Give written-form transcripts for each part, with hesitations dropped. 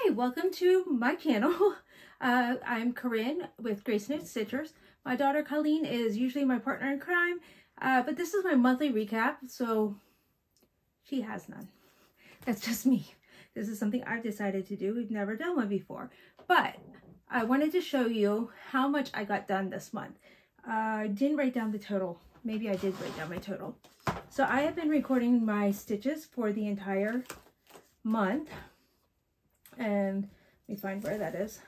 Hi, welcome to my channel. I'm Corrin with GraceNotesStitchers. My daughter Colleen is usually my partner in crime, but this is my monthly recap, so she has none. That's just me. This is something I've decided to do. We've never done one before, but I wanted to show you how much I got done this month. I didn't write down the total. Maybe I did write down my total. So I have been recording my stitches for the entire month. And let me find where that is.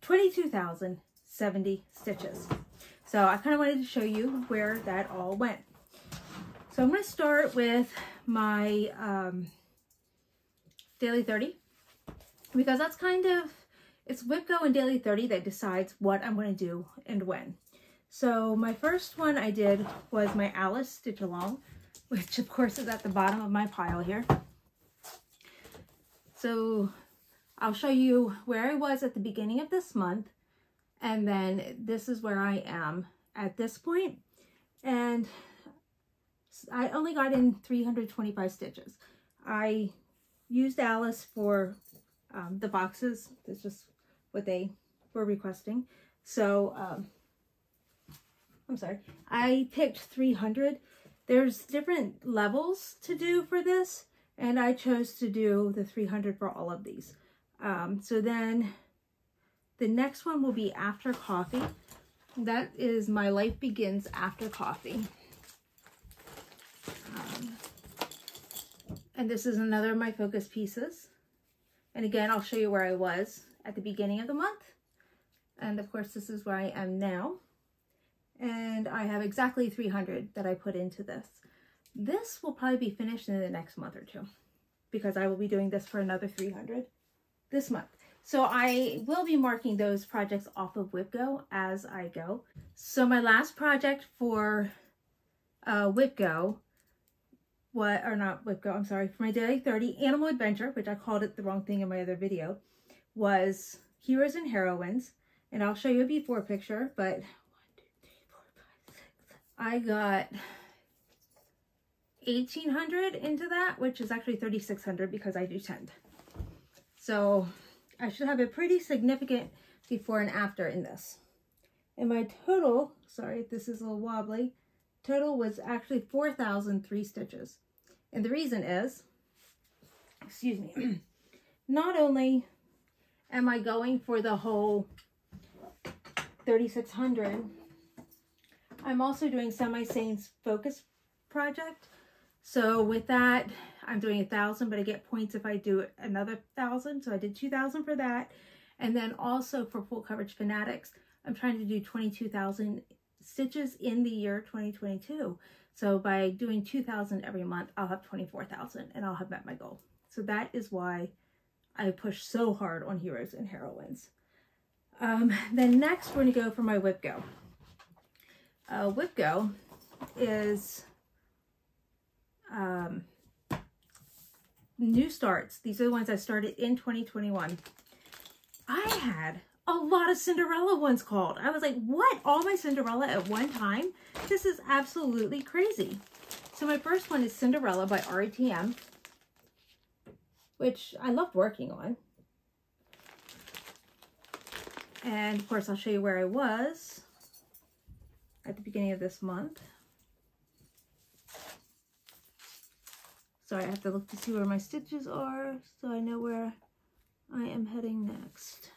22,070 stitches. So I kind of wanted to show you where that all went. So I'm going to start with my Daily 30, because that's kind of, it's Wipgo and Daily 30 that decides what I'm going to do and when. So my first one I did was my Alice Stitch Along, which of course is at the bottom of my pile here. So I'll show you where I was at the beginning of this month, and then this is where I am at this point. And I only got in 325 stitches. I used Alice for the boxes. That's just what they were requesting. So I'm sorry, I picked 300. There's different levels to do for this, and I chose to do the 300 for all of these. So then the next one will be After Coffee. That is My Life Begins After Coffee. And this is another of my focus pieces. And again, I'll show you where I was at the beginning of the month. And of course, this is where I am now. And I have exactly 300 that I put into this. This will probably be finished in the next month or two, because I will be doing this for another 300 this month. So I will be marking those projects off of Wipgo as I go. So my last project for Wipgo, for my Daily 30 Animal Adventure, which I called it the wrong thing in my other video, was Heroes and Heroines. And I'll show you a before picture, but 1, 2, 3, 4, 5, 6, I got 1,800 into that, which is actually 3,600 because I do tend. So I should have a pretty significant before and after in this. And my total, sorry, this is a little wobbly, total was actually 4,003 stitches. And the reason is, excuse me, not only am I going for the whole 3,600, I'm also doing Semi-Sane's Focus project. So with that, I'm doing 1,000, but I get points if I do another 1,000. So I did 2,000 for that. And then also for Full Coverage Fanatics, I'm trying to do 22,000 stitches in the year 2022. So by doing 2,000 every month, I'll have 24,000 and I'll have met my goal. So that is why I push so hard on Heroes and Heroines. Then next we're going to go for my Wipgo. Wipgo is new starts. These are the ones I started in 2021. I had a lot of Cinderella ones called. I was like, what? All my Cinderella at one time? This is absolutely crazy. So my first one is Cinderella by RETM, which I loved working on. And of course, I'll show you where I was at the beginning of this month. Sorry, I have to look to see where my stitches are so I know where I am heading next.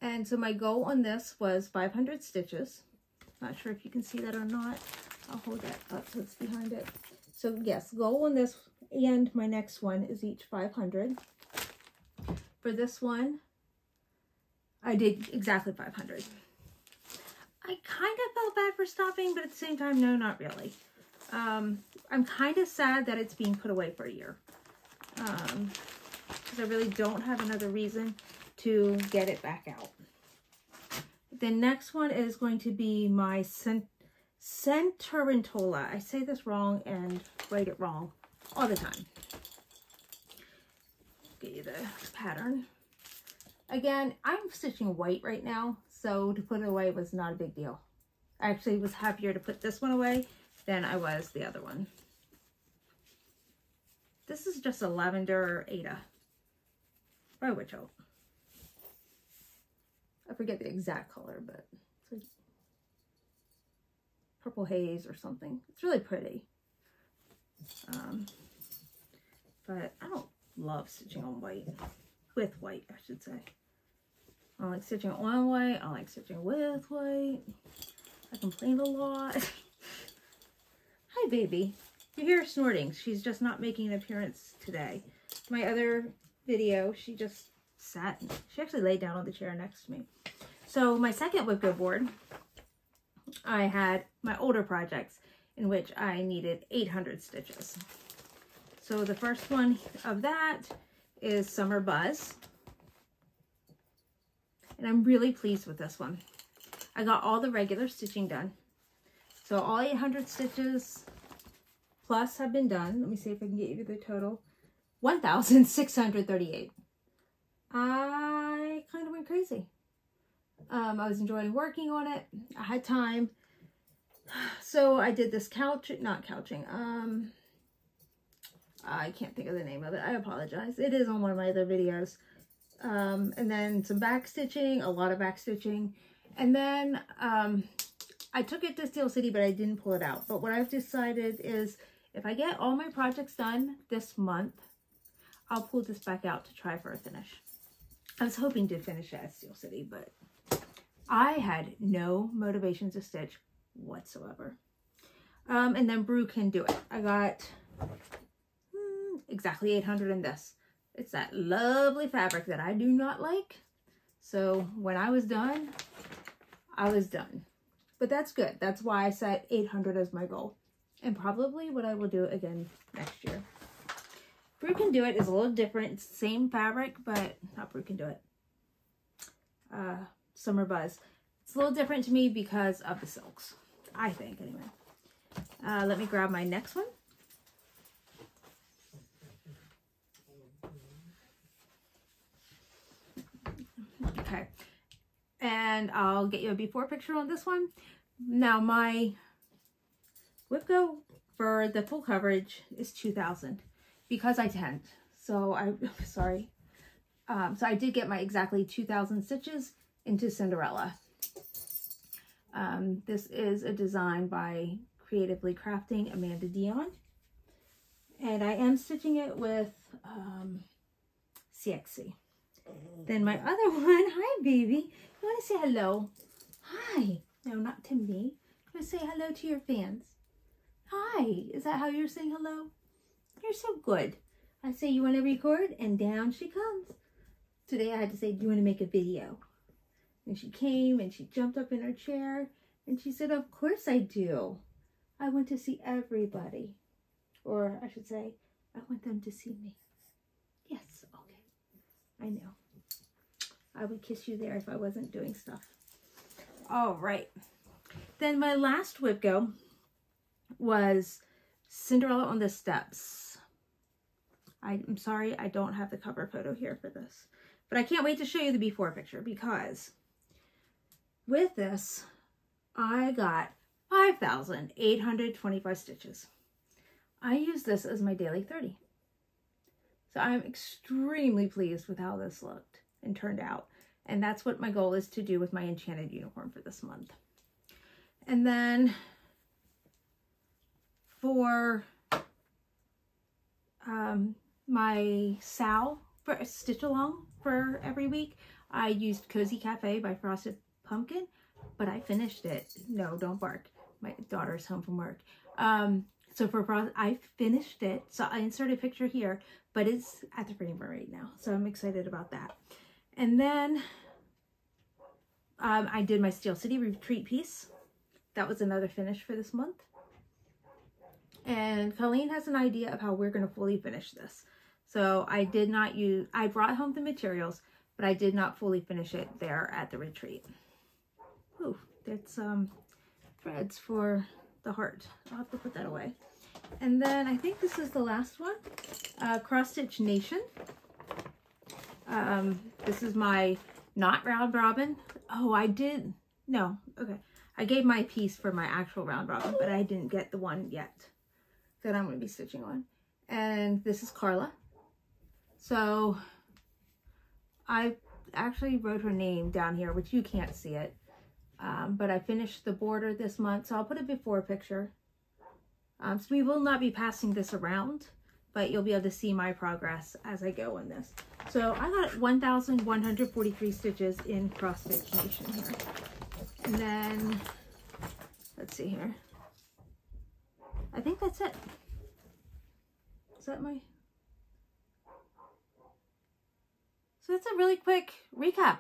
And so my goal on this was 500 stitches. Not sure if you can see that or not. I'll hold that up so it's behind it. So yes, goal on this and my next one is each 500. For this one, I did exactly 500. I kind of felt bad for stopping, but at the same time, no, not really. I'm kind of sad that it's being put away for a year, because I really don't have another reason to get it back out. The next one is going to be my Centurantola. I say this wrong and write it wrong all the time. Get you the pattern. Again, I'm stitching white right now, so to put it away was not a big deal. I actually was happier to put this one away than I was the other one. This is just a lavender Ada by Witch Hope. I forget the exact color, but it's like purple haze or something. It's really pretty. But I don't love stitching on white. With white, I should say. I don't like stitching on white. I don't like stitching with white. I complain a lot. Hi, baby. You hear her snorting. She's just not making an appearance today. My other video, she just sat. She actually laid down on the chair next to me. So my second Wipgo board, I had my older projects in which I needed 800 stitches. So the first one of that is Summer Buzz. And I'm really pleased with this one. I got all the regular stitching done. So all 800 stitches plus have been done. Let me see if I can get you the total. 1,638. I kind of went crazy. I was enjoying working on it. I had time. So I did this not couching. I can't think of the name of it. I apologize. It is on one of my other videos. And then some back stitching, a lot of back stitching. And then I took it to Steel City, but I didn't pull it out. But what I've decided is if I get all my projects done this month, I'll pull this back out to try for a finish. I was hoping to finish it at Steel City, but I had no motivation to stitch whatsoever. And then Brew Can Do It. I got exactly 800 in this. It's that lovely fabric that I do not like. So when I was done, I was done. But that's good. That's why I set 800 as my goal. And probably what I will do again next year. Brew Can Do It is a little different. It's the same fabric, but not Brew Can Do It. Summer Buzz. It's a little different to me because of the silks. I think, anyway. Let me grab my next one. Okay. And I'll get you a before picture on this one. Now, my Wipgo for the full coverage is 2,000 because I tend. So sorry. So I did get my exactly 2,000 stitches into Cinderella. This is a design by Creatively Crafting Amanda Dion. And I am stitching it with CXC. Then my other one, hi baby. You want to say hello? Hi. No, not to me. You want to say hello to your fans? Hi. Is that how you're saying hello? You're so good. I say you want to record and down she comes. Today I had to say, do you want to make a video? And she came and she jumped up in her chair and she said, of course I do. I want to see everybody. Or I should say, I want them to see me. Yes, okay. I know. I would kiss you there if I wasn't doing stuff. All right. Then my last Wipgo was Cinderella on the Steps. I'm sorry, I don't have the cover photo here for this. But I can't wait to show you the before picture because with this, I got 5,825 stitches. I use this as my daily 30. So I'm extremely pleased with how this looked and turned out. And that's what my goal is to do with my enchanted unicorn for this month. And then for my SAL for a stitch along for every week, I used Cozy Cafe by Frosted Pumpkin, but I finished it. No, don't bark. My daughter's home from work. So I finished it. So I inserted a picture here, but it's at the framer right now. So I'm excited about that. And then I did my Steel City retreat piece. That was another finish for this month. And Colleen has an idea of how we're going to fully finish this. So I brought home the materials, but I did not fully finish it there at the retreat. Ooh, that's threads for the heart. I'll have to put that away. And then I think this is the last one, Cross Stitch Nation. This is my not round robin. Oh, okay. I gave my piece for my actual round robin, but I didn't get the one yet that I'm going to be stitching on. and this is Carla. So I actually wrote her name down here, which you can't see it, but I finished the border this month, so I'll put a before picture. So we will not be passing this around, but you'll be able to see my progress as I go on this. So I got 1,143 stitches in Cross Stitch Nation here. And then, let's see here. I think that's it. Is that my... So that's a really quick recap.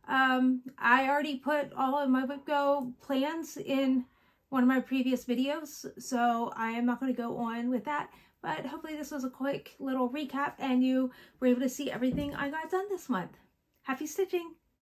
I already put all of my Wipgo plans in one of my previous videos, so I am not going to go on with that, but hopefully this was a quick little recap and you were able to see everything I got done this month. Happy stitching!